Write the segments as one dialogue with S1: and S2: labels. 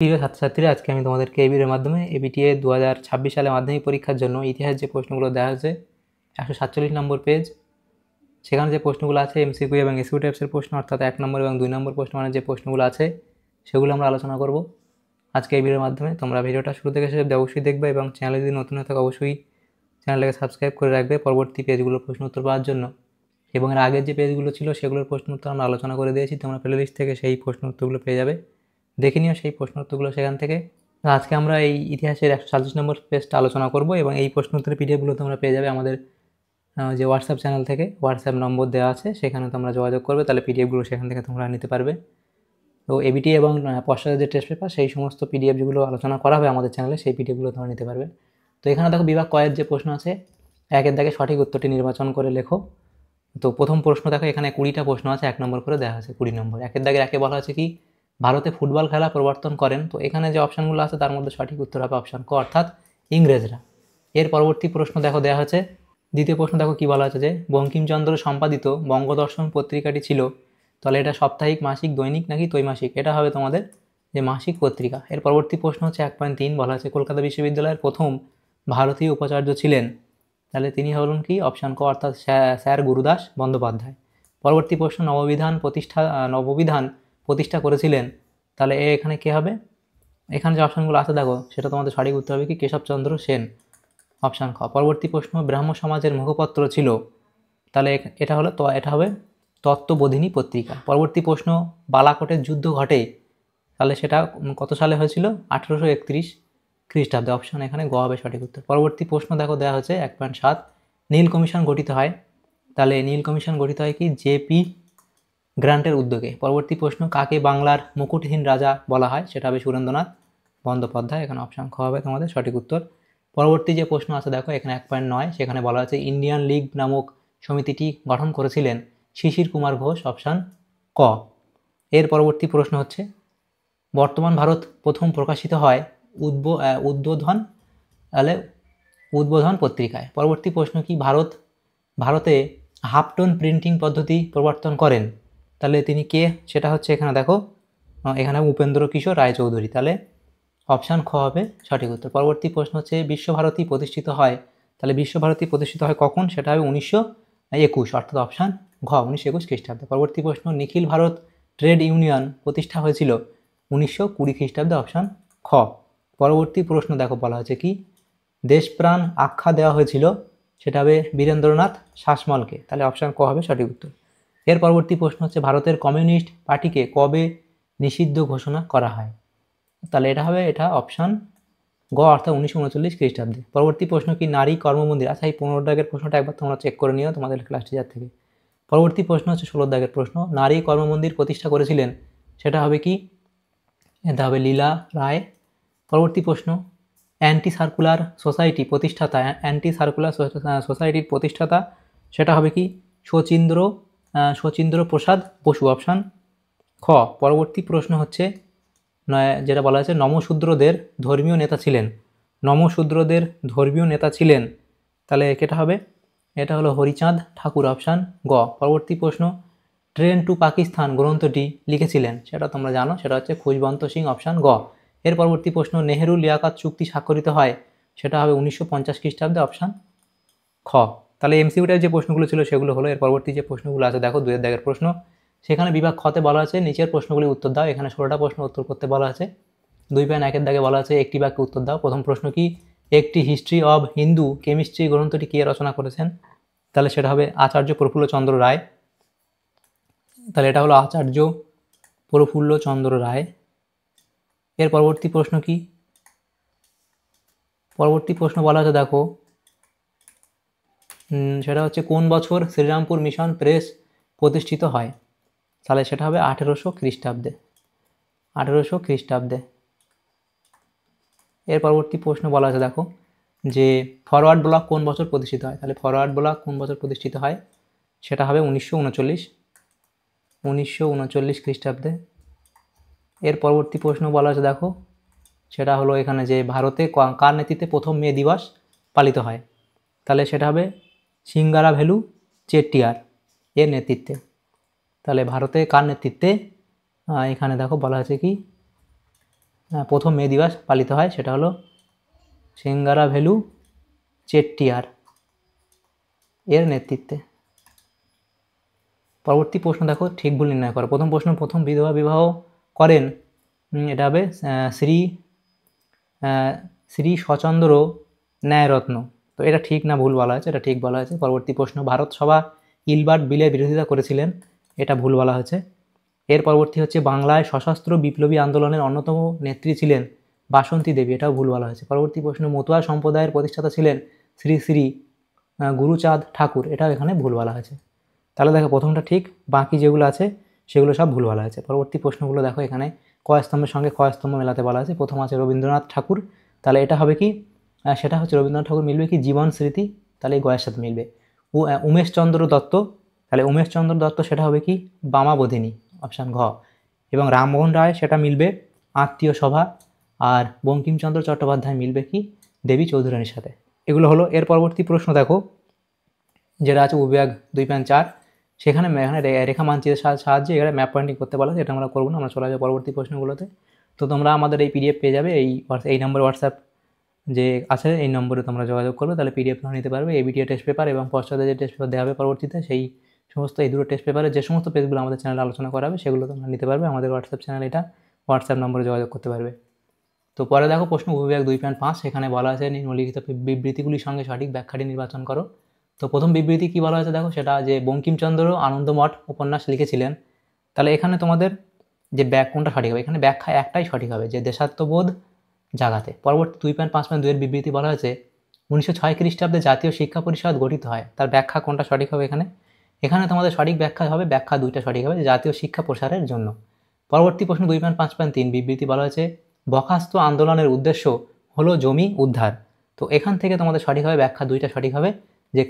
S1: প্রিয় ছাত্রছাত্রীরা, আজকে আমি তোমাদেরকে এই ভিডিওর মাধ্যমে এবিটিএ 2026 সালে মাধ্যমিক পরীক্ষার জন্য ইতিহাস যে প্রশ্নগুলো দেওয়া হয়েছে 147 নম্বর পেজ, সেখানে যে প্রশ্নগুলো আছে এমসিকিউ এবং এসকিউ টাইপসের প্রশ্ন, অর্থাৎ 1 নম্বর এবং 2 নম্বর প্রশ্ন মানে যে প্রশ্নগুলো আছে সেগুলো আমরা আলোচনা করব আজকে এই ভিডিওর মাধ্যমে। তোমরা ভিডিওটা শুরু থেকে শেষ অবধি অবশ্যই দেখবে এবং চ্যানেলে যদি নতুন হয়ে থাকে অবশ্যই চ্যানেলটাকে সাবস্ক্রাইব করে রাখবে পরবর্তী পেজগুলোর প্রশ্ন উত্তর পাওয়ার জন্য। এবং এর আগের যে পেজগুলো ছিল সেগুলোর প্রশ্ন উত্তর আমরা আলোচনা করে দিয়েছি, তোমরা প্লেলিস্ট থেকে সেই প্রশ্ন উত্তরগুলো পেয়ে যাবে, দেখে নিও সেই প্রশ্ন উত্তরগুলো সেখান থেকে। আজকে আমরা এই ইতিহাসের 147 নম্বর পেজটা আলোচনা করব এবং এই প্রশ্ন উত্তরের পিডিএফগুলো তোমরা পেয়ে যাবে আমাদের যে হোয়াটসঅ্যাপ চ্যানেল থেকে। হোয়াটসঅ্যাপ নম্বর দেওয়া আছে, সেখানে তোমরা যোগাযোগ করবে, তাহলে পিডিএফগুলো সেখান থেকে তোমরা নিতে পারবে। তো এবিটি এবং পশ্চাতের যে টেস্ট পেপার সেই সমস্ত পিডিএফ যেগুলো আলোচনা করা হবে আমাদের চ্যানেলে, সেই পিডিএফগুলো তোমরা নিতে পারবে। তো এখানে দেখো বিভাগ কয়ের যে প্রশ্ন আছে, একের দাগে সঠিক উত্তরটি নির্বাচন করে লেখো। তো প্রথম প্রশ্ন দেখো, এখানে 20টা প্রশ্ন আছে, 1 নম্বর করে দেওয়া আছে 20 নম্বর। একের দাগের একে বলা আছে কি ভারতে ফুটবল খেলা প্রবর্তন করেন। তো এখানে যে অপশানগুলো আছে তার মধ্যে সঠিক উত্তর হবে অপশান ক, অর্থাৎ ইংরেজরা। এর পরবর্তী প্রশ্ন দেখো দেওয়া হচ্ছে, দ্বিতীয় প্রশ্ন দেখো কি বলা আছে যে বঙ্কিমচন্দ্র সম্পাদিত বঙ্গদর্শন পত্রিকাটি ছিল, তাহলে এটা সাপ্তাহিক, মাসিক, দৈনিক নাকি ত্রৈমাসিক? এটা হবে তোমাদের যে মাসিক পত্রিকা। এর পরবর্তী প্রশ্ন হচ্ছে 1.3, বলা আছে কলকাতা বিশ্ববিদ্যালয়ের প্রথম ভারতীয় উপাচার্য ছিলেন, তাহলে তিনি হলেন কি অপশান ক, অর্থাৎ স্যার গুরুদাস বন্দ্যোপাধ্যায়। পরবর্তী প্রশ্ন নববিধান প্রতিষ্ঠা করেছিলেন, তাহলে এখানে কে হবে? এখানে যে অপশানগুলো আছে দেখো সেটা তোমাদের সঠিক উত্তর হবে কি কেশবচন্দ্র সেন, অপশান খ। পরবর্তী প্রশ্ন ব্রাহ্ম সমাজের মুখপত্র ছিল, তাহলে এটা হবে তত্ত্ববোধিনী পত্রিকা। পরবর্তী প্রশ্ন বালাকোটের যুদ্ধ ঘটে, তাহলে সেটা কত সালে হয়েছিল? 1831 খ্রিস্টাব্দে, অপশান এখানে গ হবে সঠিক উত্তর। পরবর্তী প্রশ্ন দেখো দেওয়া হচ্ছে 1.7, নীল কমিশন গঠিত হয়, তাহলে নীল কমিশন গঠিত হয় কি জেপি গ্রান্টের উদ্যোগে। পরবর্তী প্রশ্ন কাকে বাংলার মুকুটহীন রাজা বলা হয়, সেটা হবে সুরেন্দ্রনাথ বন্দ্যোপাধ্যায়, এখানে অপশান খ হবে তোমাদের সঠিক উত্তর। পরবর্তী যে প্রশ্ন আছে দেখো এখানে 1.9, সেখানে বলা আছে ইন্ডিয়ান লীগ নামক সমিতিটি গঠন করেছিলেন শিশির কুমার ঘোষ, অপশান ক। এর পরবর্তী প্রশ্ন হচ্ছে বর্তমান ভারত প্রথম প্রকাশিত হয় উদ্বোধন পত্রিকায়। পরবর্তী প্রশ্ন কি ভারতে হাফটোন প্রিন্টিং পদ্ধতি প্রবর্তন করেন, তাহলে তিনি কে? সেটা হচ্ছে এখানে দেখো এখানে উপেন্দ্র কিশোর রায়চৌধুরী, তাহলে অপশান খ হবে সঠিক উত্তর। পরবর্তী প্রশ্ন হচ্ছে বিশ্বভারতী প্রতিষ্ঠিত হয়, তাহলে বিশ্বভারতী প্রতিষ্ঠিত হয় কখন? সেটা হবে 1921, অর্থাৎ অপশান ঘ 1921 খ্রিস্টাব্দে। পরবর্তী প্রশ্ন নিখিল ভারত ট্রেড ইউনিয়ন প্রতিষ্ঠা হয়েছিল 1920 খ্রিস্টাব্দে, অপশান খ। পরবর্তী প্রশ্ন দেখো বলা হচ্ছে কি দেশপ্রাণ আখ্যা দেওয়া হয়েছিল, সেটা হবে বীরেন্দ্রনাথ শাসমলকে, তাহলে অপশান ক হবে সঠিক উত্তর। এর পরবর্তী প্রশ্ন হচ্ছে ভারতের কমিউনিস্ট পার্টিকে কবে নিষিদ্ধ ঘোষণা করা হয়, তাহলে এটা অপশান গ, অর্থাৎ 1939 খ্রিস্টাব্দে। পরবর্তী প্রশ্ন কি নারী কর্মমন্দির, আচ্ছা এই 15 দাগের প্রশ্নটা একবার তোমরা চেক করে নিও তোমাদের ক্লাস টিচার থেকে। পরবর্তী প্রশ্ন হচ্ছে 16 দাগের প্রশ্ন, নারী কর্মমন্দির প্রতিষ্ঠা করেছিলেন, সেটা হবে কি? এটা হবে লীলা রায়। পরবর্তী প্রশ্ন অ্যান্টি সার্কুলার সোসাইটির প্রতিষ্ঠাতা, সেটা হবে কি শচীন্দ্র প্রসাদ বসু, অপশান খ। পরবর্তী প্রশ্ন হচ্ছে যেটা বলা হয়েছে নমশূদ্রদের ধর্মীয় নেতা ছিলেন, তাহলে এটা হবে হরিচাঁদ ঠাকুর, অপশান গ। পরবর্তী প্রশ্ন ট্রেন টু পাকিস্তান গ্রন্থটি লিখেছিলেন, সেটা তোমরা জানো, সেটা হচ্ছে খুশবন্ত সিং, অপশান গ। এর পরবর্তী প্রশ্ন নেহেরু লিয়াকাত চুক্তি স্বাক্ষরিত হয়, সেটা হবে 1950 খ্রিস্টাব্দে, অপশান খ। তাহলে এমসিকিউটার যে প্রশ্নগুলো ছিল সেগুলো হলো। এর পরবর্তী যে প্রশ্নগুলো আছে দেখো 2 দাগের প্রশ্ন, সেখানে বিভাগ খতে বলা আছে নিচের প্রশ্নগুলি উত্তর দাও। এখানে 16টা প্রশ্ন উত্তর করতে বলা আছে। 2.1 দাগে বলা আছে একটি বাক্যে উত্তর দাও। প্রথম প্রশ্ন কি একটি হিস্ট্রি অব হিন্দু কেমিস্ট্রি গ্রন্থটি কে রচনা করেছেন, তাহলে সেটা হবে আচার্য প্রফুল্লচন্দ্র রায়, তাহলে এটা হলো আচার্য প্রফুল্লচন্দ্র রায়। এর পরবর্তী প্রশ্ন কি? পরবর্তী প্রশ্ন বলা আছে দেখো সেটা হচ্ছে কোন বছর শ্রীরামপুর মিশন প্রেস প্রতিষ্ঠিত হয়, তাহলে সেটা হবে 1800 খ্রিস্টাব্দে। এর পরবর্তী প্রশ্ন বলা আছে দেখো যে ফরওয়ার্ড ব্লক কোন বছর প্রতিষ্ঠিত হয়, তাহলে ফরওয়ার্ড ব্লক কোন বছর প্রতিষ্ঠিত হয়, সেটা হবে 1939 খ্রিস্টাব্দে। এর পরবর্তী প্রশ্ন বলা আছে দেখো সেটা হলো এখানে যে ভারতে কার নেতৃত্বে প্রথম মে দিবস পালিত হয়, তাহলে সেটা হবে সিঙ্গারাভেলু চেট্টিয়ার এর নেতৃত্বে। তাহলে ভারতে কার নেতৃত্বে, এখানে দেখো বলা আছে কি প্রথম মে দিবস পালিত হয়, সেটা হলো সিঙ্গারাভেলু চেট্টিয়ার এর নেতৃত্বে। পরবর্তী প্রশ্ন দেখো, ঠিক ভুল নির্ণয় করো। প্রথম প্রশ্ন, প্রথম বিধবা বিবাহ করেন, এটা হবে শ্রী শচন্দ্র ন্যায়রত্ন। তো এটা ঠিক না ভুল বলা হয়েছে? এটা ঠিক বলা হয়েছে। পরবর্তী প্রশ্ন, ভারত সভা ইলবার্ট বিলের বিরোধিতা করেছিলেন, এটা ভুল বলা হয়েছে। এর পরবর্তী হচ্ছে, বাংলায় সশস্ত্র বিপ্লবী আন্দোলনের অন্যতম নেত্রী ছিলেন বাসন্তী দেবী, এটাও ভুল বলা হয়েছে। পরবর্তী প্রশ্ন, মতুয়া সম্প্রদায়ের প্রতিষ্ঠাতা ছিলেন শ্রী শ্রী গুরুচাঁদ ঠাকুর, এটাও এখানে ভুল বলা হয়েছে। তাহলে দেখো প্রথমটা ঠিক, বাকি যেগুলো আছে সেগুলো সব ভুল বলা হয়েছে। পরবর্তী প্রশ্নগুলো দেখো, এখানে ক স্তম্ভের সঙ্গে খ স্তম্ভ মেলাতে বলা আছে। প্রথম আছে রবীন্দ্রনাথ ঠাকুর, তাহলে এটা হবে কি, সেটা হচ্ছে রবীন্দ্রনাথ ঠাকুর মিলবে কি জীবন স্মৃতি, তাহলে এই গয়ের সাথে মিলবে। উমেশচন্দ্র দত্ত, তাহলে উমেশচন্দ্র দত্ত সেটা হবে কি বামাবোধিনী, অপশান ঘ। এবং রামমোহন রায় সেটা মিলবে আত্মীয় সভা। আর বঙ্কিমচন্দ্র চট্টোপাধ্যায় মিলবে কি দেবী চৌধুরানীর সাথে। এগুলো হলো। এর পরবর্তী প্রশ্ন দেখো, যেটা আছে বিভাগ 2.4, সেখানে এখানে রেখা মানচিত্রের সাহায্যে এখানে ম্যাপ পয়েন্টিং করতে বলা হয়, এটা আমরা করবো না, আমরা চলে যাবো পরবর্তী প্রশ্নগুলোতে। তো তোমরা আমাদের এই পিডিএফ পেয়ে যাবে, এই নম্বরে হোয়াটসঅ্যাপ যে আছে এই নম্বরে তোমরা যোগাযোগ করবে, তাহলে পিডিএফ নিতে পারবে। এবিটিএ টেস্ট পেপার এবং পশ্চাতে যে টেস্ট পেপার দেওয়া হবে পরবর্তীতে, সেই সমস্ত এই দুটো টেস্ট পেপারে যে সমস্ত পেজগুলো আমাদের চ্যানেলে আলোচনা করা হবে সেগুলো তোমরা নিতে পারবে আমাদের হোয়াটসঅ্যাপ চ্যানেল, এটা হোয়াটসঅ্যাপ নম্বরে যোগাযোগ করতে পারবে। তো পরে দেখো প্রশ্ন বিভাগ 2.5, সেখানে বলা আছে নিম্নলিখিত বিবৃতিগুলির সঙ্গে সঠিক ব্যাখ্যাটি নির্বাচন করো। তো প্রথম বিবৃতি কি বলা হয়েছে দেখো, সেটা যে বঙ্কিমচন্দ্র আনন্দমঠ উপন্যাস লিখেছিলেন। তাহলে এখানে তোমাদের যে কোনটা সঠিক হবে, এখানে ব্যাখ্যা একটাই সঠিক হবে, যে দেশাত্মবোধ জাগাতে। পরবর্তী 2.5.2 এর বিবৃতি বলা হয়েছে 1906 খ্রিস্টাব্দে জাতীয় শিক্ষা পরিষদ গঠিত হয়, তার ব্যাখ্যা কোনটা সঠিক হবে এখানে? এখানে তোমাদের সঠিক ব্যাখ্যা হবে, ব্যাখ্যা দুইটা সঠিক হবে, জাতীয় শিক্ষা প্রসারের জন্য। পরবর্তী প্রশ্ন 2.5.3 বিবৃতি বলা হয়েছে বরখাস্ত আন্দোলনের উদ্দেশ্য হলো জমি উদ্ধার। তো এখান থেকে তোমাদের সঠিক হবে, ব্যাখ্যা দুইটা সঠিক হবে, যে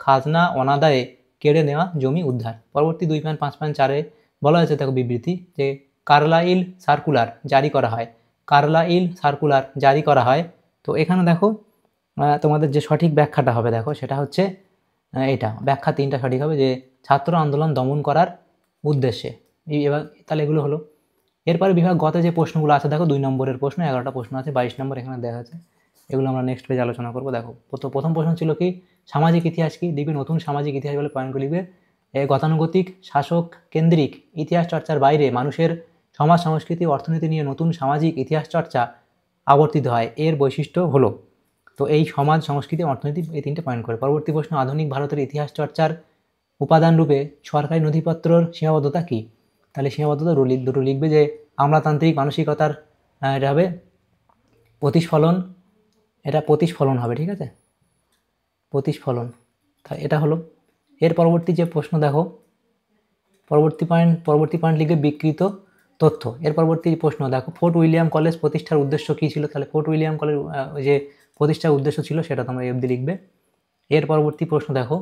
S1: খাজনা অনাদায়ে কেড়ে নেওয়া জমি উদ্ধার। পরবর্তী 2.5.4 বলা হয়েছে দেখো বিবৃতি, যে কার্লাইল সার্কুলার জারি করা হয়, কার্লাইল সার্কুলার জারি করা হয়। তো এখানে দেখো তোমাদের যে সঠিক ব্যাখ্যাটা হবে দেখো, সেটা হচ্ছে এটা ব্যাখ্যা তিনটা সঠিক হবে, যে ছাত্র আন্দোলন দমন করার উদ্দেশ্যে। এবার তাহলে এগুলো হলো। এরপরে বিভাগ গতে যে প্রশ্নগুলো আছে দেখো, 2 নম্বরের প্রশ্ন, 11টা প্রশ্ন আছে, 22 নম্বর এখানে দেখা আছে, এগুলো আমরা নেক্সট পেজে আলোচনা করবো। দেখো প্রথম প্রশ্ন ছিল কি, সামাজিক ইতিহাস কি? লিখবে নতুন সামাজিক ইতিহাস বলে পয়েন্টগুলো লিখবে। গতানুগতিক শাসক কেন্দ্রিক ইতিহাস চর্চার বাইরে মানুষের সমাজ সংস্কৃতি অর্থনীতি নিয়ে নতুন সামাজিক ইতিহাস চর্চা আবর্তিত হয়, এর বৈশিষ্ট্য হলো। তো এই সমাজ সংস্কৃতি অর্থনীতি এই তিনটে পয়েন্ট করে। পরবর্তী প্রশ্ন, আধুনিক ভারতের ইতিহাস চর্চার উপাদান রূপে সরকারি নথিপত্রর সীমাবদ্ধতা কি? তাহলে সীমাবদ্ধতা দুটো লিখবে, যে আমলাতান্ত্রিক মানসিকতার এটা হবে প্রতিস্ফলন, এটা প্রতিস্ফলন হবে, ঠিক আছে, প্রতিস্ফলন, এটা হলো। এর পরবর্তী যে প্রশ্ন দেখো, পরবর্তী পয়েন্ট লিখবে বিকৃত তথ্য। এর পরবর্তী প্রশ্ন দেখো, ফোর্ট উইলিয়াম কলেজ প্রতিষ্ঠার উদ্দেশ্য কী ছিল? তাহলে ফোর্ট উইলিয়াম কলেজ যে প্রতিষ্ঠার উদ্দেশ্য ছিল সেটা তোমরা এফডি লিখবে। এর পরবর্তী প্রশ্ন দেখো,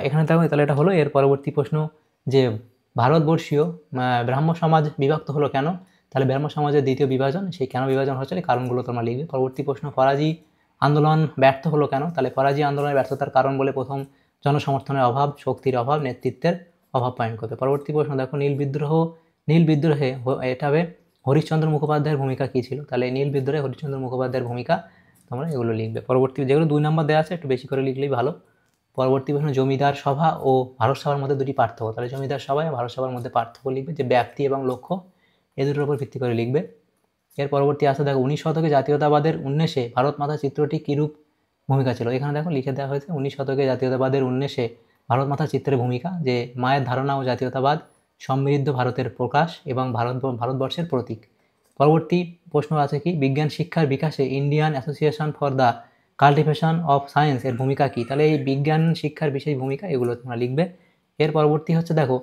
S1: এখানে দেখো, তাহলে এটা হলো। এর পরবর্তী প্রশ্ন, যে ভারতবর্ষীয় ব্রাহ্ম সমাজ বিভক্ত হলো কেন? তাহলে ব্রাহ্ম সমাজের দ্বিতীয় বিভাজন, সেই কেন বিভাজন হচ্ছে এই কারণগুলো তোমরা লিখবে। পরবর্তী প্রশ্ন, ফরাজি আন্দোলন ব্যর্থ হলো কেন? তাহলে ফরাজি আন্দোলনের ব্যর্থতার কারণ বলে প্রথম জনসমর্থনের অভাব, শক্তির অভাব, নেতৃত্বের অভাব পয়েন্ট করবে। পরবর্তী প্রশ্ন দেখো, নীল বিদ্রোহে এটা হবে হরিশ্চন্দ্র মুখোপাধ্যায়ের ভূমিকা কী ছিল? তাহলে নীল বিদ্রোহে হরিশ্চন্দ্র মুখোপাধ্যায়ের ভূমিকা তোমরা এগুলো লিখবে। পরবর্তী যেগুলো 2 নম্বর দেওয়া আছে একটু বেশি করে লিখলেই ভালো। পরবর্তী প্রশ্ন, জমিদার সভা ও ভারত সভার মধ্যে দুটি পার্থক্য। তাহলে জমিদার সভা এবং ভারত সভার মধ্যে পার্থক্য লিখবে, যে ব্যাপ্তি এবং লক্ষ্য, এই দুটোর উপর ভিত্তি করে লিখবে। এর পরবর্তী আসে দেখো, 19 শতকে জাতীয়তাবাদের উন্মেষে ভারত মাতা চিত্রটি কীরূপ ভূমিকা ছিল? এখানে দেখো লিখে দেওয়া হয়েছে 19 শতকে জাতীয়তাবাদের উন্মেষে ভারত মাতা চিত্রের ভূমিকা, যে মায়ের ধারণা ও জাতীয়তাবাদ সমৃদ্ধ ভারতের প্রকাশ এবং ভারতবর্ষের প্রতীক। পরবর্তী প্রশ্ন আছে কি, বিজ্ঞান শিক্ষার বিকাশে Indian association for the cultivation of science এর ভূমিকা কী? তাহলে এই বিজ্ঞান শিক্ষার বিশেষ ভূমিকা, এগুলো তোমরা লিখবে। এর পরবর্তী হচ্ছে দেখো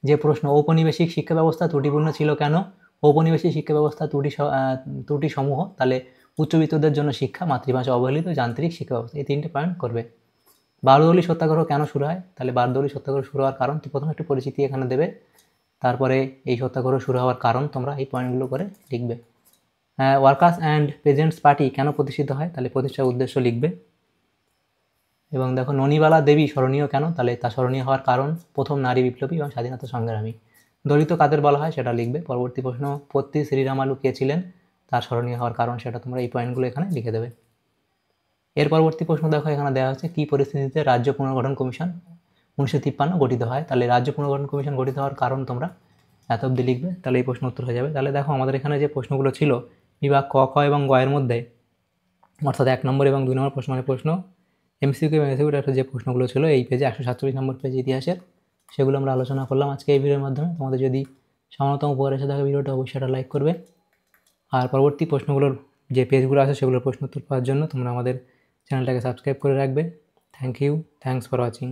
S1: যে প্রশ্ন, ঔপনিবেশিক শিক্ষা ব্যবস্থা ত্রুটিপূর্ণ ছিল কেন? ঔপনিবেশিক শিক্ষা ব্যবস্থা ত্রুটি সমূহ, তাহলে উচ্চবিত্তদের জন্য শিক্ষা, মাতৃভাষা অবহেলিত, যান্ত্রিক শিক্ষা ব্যবস্থা, এই 3টে পয়েন্ট করবে। বারদৌলি সত্যাগ্রহ কেন শুরু হয়? তাহলে বারদৌলি সত্যাগ্রহ শুরু হওয়ার কারণ তো প্রথমে একটু পরিচিতি এখানে দেবে, তারপরে এই সত্যাগ্রহ শুরু হওয়ার কারণ তোমরা এই পয়েন্টগুলো করে লিখবে। ওয়ার্কার্স অ্যান্ড পেজেন্টস পার্টি কেন প্রতিষ্ঠিত হয়? তাহলে প্রতিষ্ঠার উদ্দেশ্য লিখবে। এবং দেখো, ননিবালা দেবী স্মরণীয় কেন? তাহলে তা স্মরণীয় হওয়ার কারণ প্রথম নারী বিপ্লবী এবং স্বাধীনতা সংগ্রামী। দলিত কাদের বলা হয় সেটা লিখবে। পরবর্তী প্রশ্ন, পত্তি শ্রীরামালু কে ছিলেন? তার স্মরণীয় হওয়ার কারণ সেটা তোমরা এই পয়েন্টগুলো এখানে লিখে দেবে। এর পরবর্তী প্রশ্ন দেখো এখানে দেওয়া হচ্ছে কী পরিস্থিতিতে রাজ্য পুনর্গঠন কমিশন 1953 গঠিত হয়। তাহলে রাজ্য পুনর্গঠন কমিশন গঠিত হওয়ার কারণ তোমরা এত অবধি লিখবে, তাহলে এই প্রশ্ন উত্তর হয়ে যাবে। তাহলে দেখো আমাদের এখানে যে প্রশ্নগুলো ছিল বিভাগ ক, খ এবং গ এর মধ্যে, অর্থাৎ 1 নম্বর এবং 2 নম্বর প্রশ্ন এমসিকিউ এবং এসিকিউ টাইপের যে প্রশ্নগুলো ছিল এই পেজে 147 নম্বর পেজ ইতিহাসের, সেগুলো আমরা আলোচনা করলাম আজকে এই ভিডিওর মাধ্যমে। তোমাদের যদি সামান্যতম উপকার এসে থাকে ভিডিওটা অবশ্যই একটা লাইক করবে। আর পরবর্তী প্রশ্নগুলোর যে পেজগুলো আছে সেগুলোর প্রশ্ন উত্তর পাওয়ার জন্য তোমরা আমাদের চ্যানেলটাকে সাবস্ক্রাইব করে রাখবে। Thank you, thanks for watching.